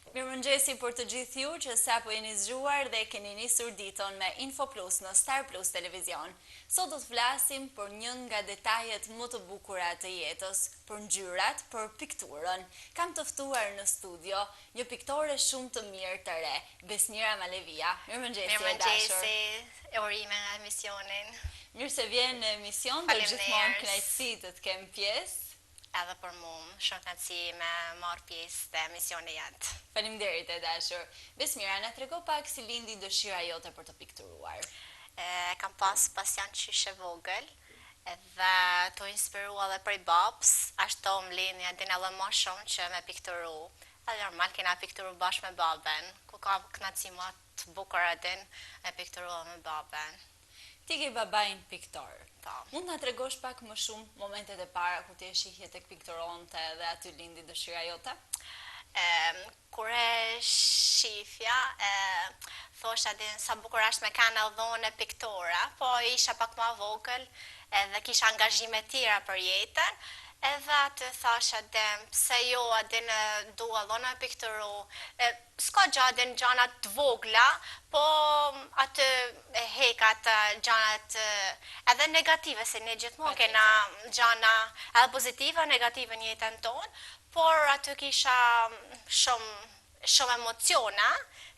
Mirëmëngjesi për të gjithë ju që sapo jeni zgjuar dhe keni nisur ditën me Info Plus në Star Plus Televizion. Sot do të flasim për një nga detajet më të bukura të jetës, për ngjyrat, për pikturën. Kam të ftuar në studio një piktore shumë të mirë të re, Besmira Malevia. Mirëmëngjesi e dashur. Mirëmëngjesi, e urime nga emisionin. Mirë se vjen në emision, do gjithmonë kënaqësi të të kem pjesë. Edhe për mu, shumë kënaqësi me marrë pjesë të emisioni jatë. Faleminderit e dashur. Besmira, na trego pak si lindi dëshira jote për të pikturuar. Kam pas pasion qyshe vogël, edhe të inspirua dhe prej babs, ashtu më lini din edhe më shumë që me pikturu. Edhe normal kena pikturu bashkë me baben, ku ka kënaqësi më të bukur din me pikturu me baben. Ti ke babajin piktor. Po. Mund na tregosh pak më shumë momentet e para ku ti e shihje tek pikturonte dhe aty lindi dëshira jote? Kur e shifja, thosha din sa bukur është me kanë dhone piktora, po isha pak ma vogël edhe kisha angazhime tjera për jetën, edhe atë thasha din pse jo adin dua dhona pikturu, s'ka gjadin gjanat të vogla, po atë hekat gjanat edhe negative, se ne gjithmonë kena gjana edhe pozitive, negative në jetën tonë, por aty kisha shumë emociona,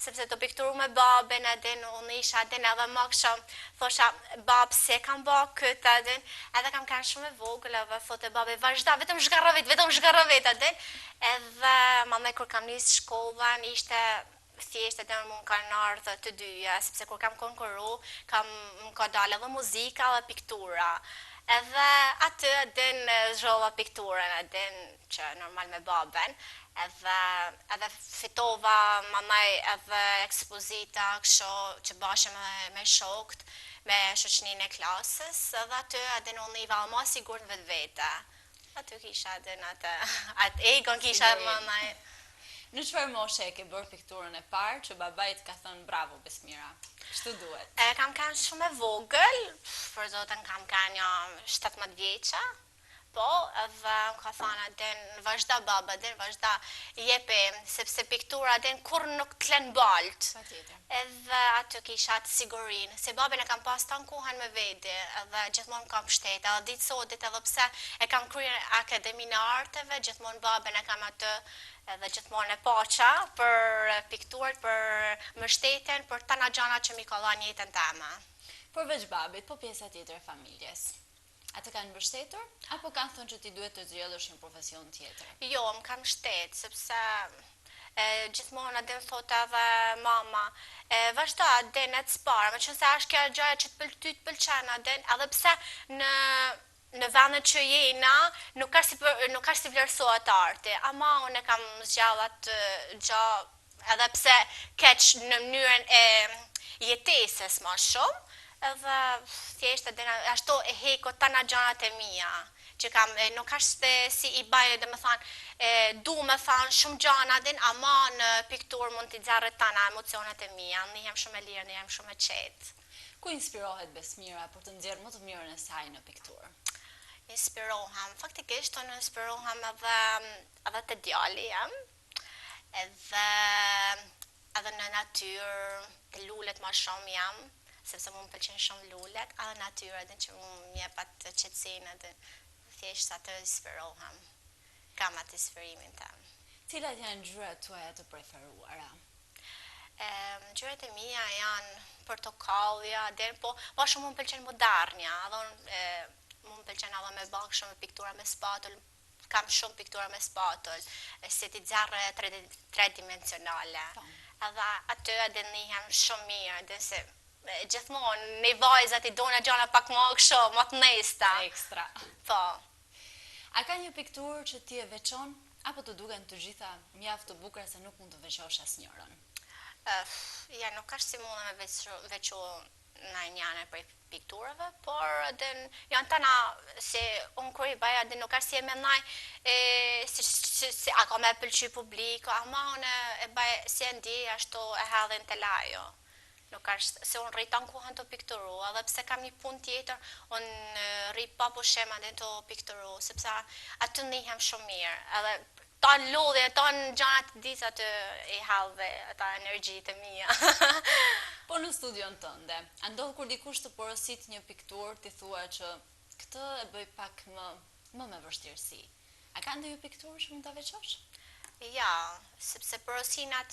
sepse të pikturu me babin edin, unë isha edin edhe më këshëm, thosha, bab, se kam ba këtë edin, edhe kam kanë shumë e vogël, edhe thote babi, vazhda, vetëm zhgarravit edin, edhe mame kur kam njësë shkollën, ishte thjesht edhe më kanë ardhë të dyja, sepse kur kam konkuru, më ka dalë edhe muzika dhe piktura. Edhe aty edin zhrova pikturën edin që normal me baben, edhe fitova mamaj edhe ekspozita kësho që bashe me shokt, me shoqnin e klasës, edhe aty edin unë i valë ma sigur në vetë vete. Aty kisha edin atë egon kisha mamaj. Në çfarë moshe e ke bërë pikturën e parë që babait ka thënë bravo Besmira? Ç'të duhet? Kam kanë shumë e vogël, për zotin kam kanë një 17 vjeqa, po, edhe më ka thënë adin vazhda baba, adin vazhda jepi, sepse piktura adin kur nuk t'len balt. Edhe aty kisha atë sigurin, se babin e kam pas të nkuhen me vedi, edhe gjithmonë kam pështet, edhe ditë sotit edhe pse e kam kryer Akademinë e Arteve, gjithmonë babin e kam atë edhe gjithmonë e paqa për piktuart, për mbështetjen, për tana gjana që mi ka dhënë jetën teme. Përveç babit, po pjesa tjetër e familjes. Atë kanë mbështetur apo kanë thënë që ti duhet të zgjedhësh një profesion tjetër? Jo, më kanë mbështet, sepse gjithmonë adin thot edhe mama, vazhdo adin e të spara, me qënë se është kjo gjaja që ty të pëlqen adin, edhe pse në vendet që jena, nuk ka si vlerësohet arti, ama unë e kam zgjallat gja, edhe pse keq në mënyrën e jeteses ma shumë, edhe thjesht ashtu e heko tana gjanat e mija, që kam, nuk ashtë si i baje dhe me thanë, du me thanë shumë gjana din, ama në piktur mund t'i zjarët tana emocionet e mija, ndihem shumë e lirë, ndihem shumë e qetë. Ku inspirohet Besmira për të nxjerrë më të mirën e saj në pikturë? Inspirohem, faktikisht unë inspirohem edhe të djali jam, edhe në natyrë, të lullet ma shumë jam, sepse mu më pëlqen shumë lullet, edhe natyrë edhe që mu më jep atë qetësinë edhe thjesht atë inspirohem, kam atë inspirimin tam. Cilat janë ngjyrat tuaja të preferuara? Ngjyrat e mia janë portokallja, po ma shumë më pëlqen modernja, edhe mu më pëlqen edhe me bak shumë piktura me spatull, kam shumë piktura me spatull, si t'i zjarë tredimensionale. Edhe aty edhe ndihem shumë mirë, edhe se gjithmonë një vajzat i dona gjana pak më kësho, më të nesta. Ekstra. Po. A ka një pikturë që ti e veçon, apo të duken të gjitha mjaft të bukura se nuk mund të veçosh asnjërin? Ja, nuk është si mund me veçu në njëne prej pikturëve, por janë tana se unë kur i baja nuk është si e menaj si a ka me pëlqy publiko, ama unë e baja si e ndi ashtu e hedhin të lajo. Nuk është se unë rritan kuhan të pikturu, edhe pse kam një pun tjetër, unë rrit pa pushim adin të pikturu, sepse aty ndihem shumë mirë, edhe ton lodhje, ton gjanat disa të i hallve ata energjitë e mia. Po në studion tënde, a ndodh kur dikush të porosit një pikturë, ti thua që këtë e bëj pak më me vështirësi. A ka ndonjë pikturë që mund ta veçosh? Ja, sepse porosinat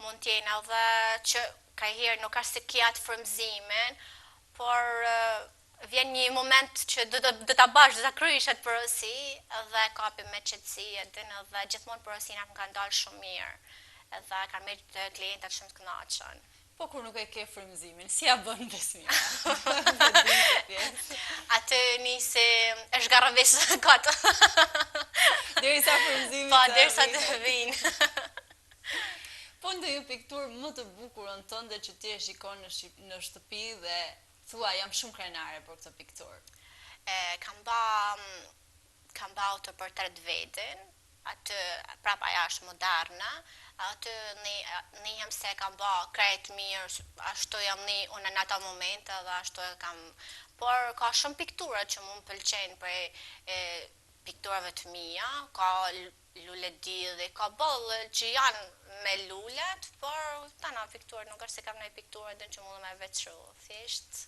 mund t'jenë edhe që ka herë nuk është se kia të frymëzimin, por vjen një moment që do ta bash, do ta kryesh atë porosi dhe kapi me qetësi edhe gjithmonë porosinat më kanë dalë shumë mirë. Edhe kanë marrë të klientat shumë të kënaqur. Po kur nuk e ke frymëzimin, si ja bën Besmira? Atë nisi e zgarrëves kot. Derisa frymëzimi Po, derisa të vinë. Po ndonjë pikturë më të bukurën tënde që ti e shikon në shtëpi dhe thua jam shumë krenare për këtë pikturë. Kam ba autoportret vetin, atë prapa ajo është moderne, atë nihem se kam ba krejt mirë, ashtu jam unë në ata momente dhe ashtu e kam, por ka shumë piktura që mu më pëlqenë për pikturave të mia, ka lule didhi, ka bollë që janë me lulet, por tana pikturë, nuk është se kam nëjë pikturë edhe që mundë me veçru, thjesht.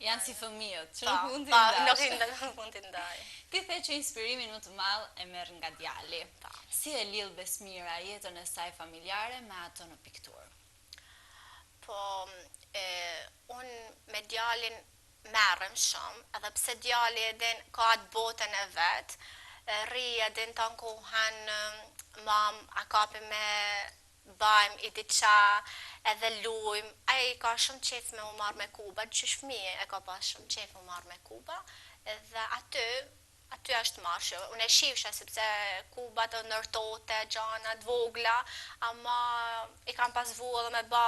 Janë si fëmijët, që nuk mund t'i ndash. Nuk mund t'i ndaj. Ti the që inspirimin më të madh e merr nga djali. Si e lidh Besmira jetën e saj familjare me ato në pikturë? Po, unë me djalin merrem shumë, edhe pse djali edhe ka atë botën e vet, rri edhe në tonë kohën mam, a kapi me bajmë i diqa edhe lujmë, ai ka shumë qef me u marrë me Kuba, qysh fëmije e ka pas shumë qef me u marrë me Kuba, edhe aty është marrë, unë e shifsha sepse Kuba të ndërtote, gjanat vogla, ama i kam pas vu edhe me ba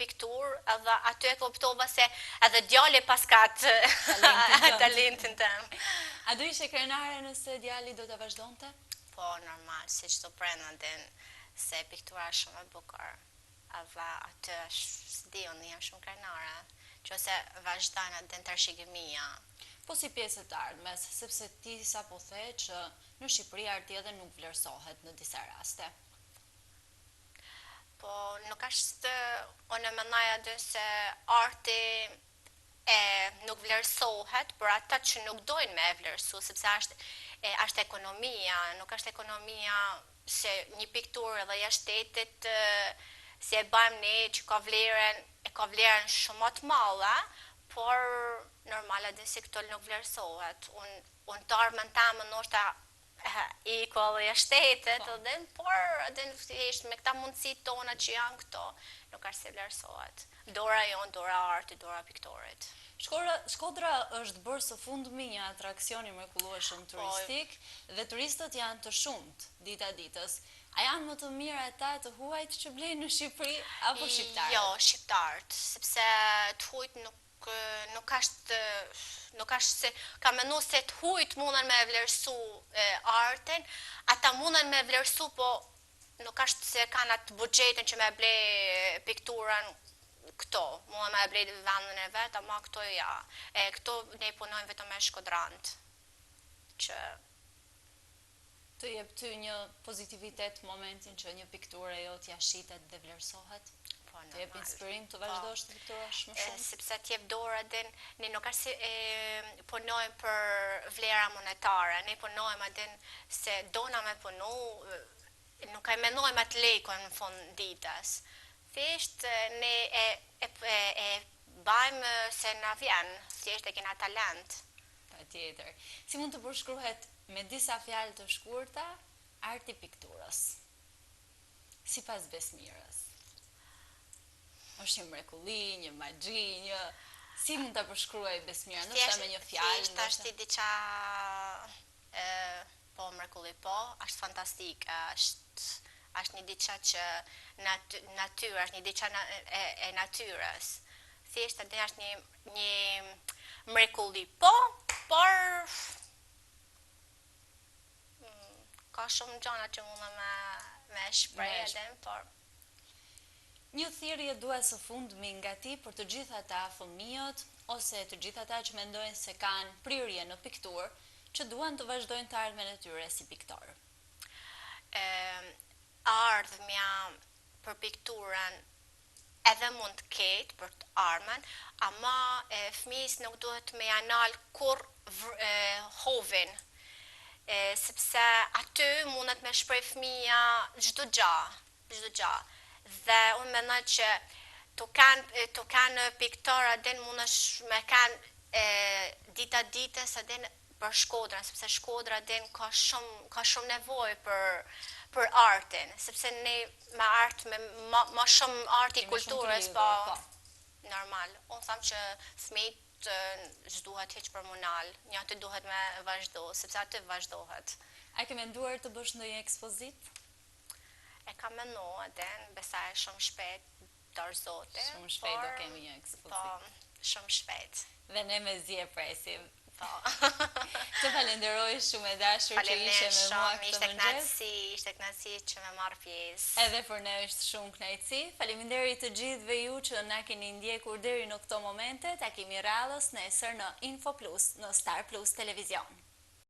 pikturë, edhe aty e kuptova se edhe djali pas ka talentin tem. A do ishe krenare nëse djali do të vazhdonte? Po, normal, si që të prenda din se piktura është shumë e bukur. Edhe aty është, s'di, unë jam shumë krenare, që ose vazhdojnë atë në tërshikimia. Po si pjesë të ardhmes, sepse ti sa po the që në Shqipëri arti edhe nuk vlerësohet në disa raste. Po nuk është, unë mendoj aty se arti nuk vlerësohet, por ata që nuk dojnë me vlerësu, sepse është ekonomia, nuk është ekonomia se një pikturë dhe jashtë shtetit si e bajmë ne që ka vlerën shumë më të madhe, por normal edhe si këto nuk vlerësohet. Unë të armën tamë nështë equal dhe jashtë shtetit, por edhe me këta mundësi tona që janë këto, nuk është se vlerësohet. Dora jonë, dora arti, dora piktorit. Shkodra është bërë së fundmi një atrakcion i mrekullueshëm turistik dhe turistët janë të shumët dita ditës. A janë më të mirë ata të huajt që blejnë në Shqipëri apo shqiptarët? Jo, shqiptarët, sepse të huajt nuk është se ka menu se të huajt mundën me vlerësu artin, ata mundën me vlerësu, po nuk është se kanë atë budgetin që me blej pikturën këto, mundën me blej vendën e vetë, ama këto ja. Këto ne punojnë vetëm me shkodrantë, që të jep ty një pozitivitet momentin që një pikturë e jot ja shitet dhe vlerësohet? Të jep inspirim të vazhdosh të pikturash më shumë? Sepse t'jep dorë edhe ne nuk është se punojmë për vlera monetare, ne punojmë edhe se dona me punu, nuk e menojmë atë lekon në fund ditës. Thjesht ne e bajmë se na vjen, thjesht e kena talent. Patjetër. Si mund të përshkruhet me disa fjalë të shkurta arti pikturës? Sipas Besmirës. Është një mrekulli, një magji, si mund ta përshkruaj Besmira, ndoshta me një fjalë? Thjesht është diçka po mrekulli po, është fantastike, është një diçka që natyra, është një diçka e natyrës. Thjesht edhe është një mrekulli po, por ka shumë gjana që mundë me shprej edhe, por një thirrje dua së fundmi nga ti për të gjithë ata fëmijët ose të gjithë ata që mendojnë se kanë prirje në pikturë, që duan të vazhdojnë të ardhmen e tyre si piktorë. ardhmja për pikturën edhe mund të ketë për të armën, ama fëmijës nuk duhet me janal kur hovin, sepse aty mundet me shprej fëmija çdo gjë. Dhe unë mendoj që të kanë piktora den mundesh me kanë dita ditës den për Shkodrën, sepse Shkodra den ka shumë nevojë për artin, sepse ne me art, me ma shumë arti kulturës, po normal. Unë thamë që fëmijët s'duhet hiç për munal, një aty duhet me vazhdo, sepse aty vazhdohet. A ke menduar të bësh ndonjë ekspozit? E kam menduar den, besoj shumë shpejt, dorë zote. Shumë shpejt do kemi një ekspozit. Po, shumë shpejt. Dhe ne me zi e presim. Po. Të falenderoj shumë e dashur që ishe me mua këtë mëngjes. Ishte kënaqësi që me marr pjesë. Edhe për ne është shumë kënaqësi. Faleminderit të gjithëve ju që na keni ndjekur deri në këto momente. Takimi radhës nesër në Info Plus në Star Plus Televizion.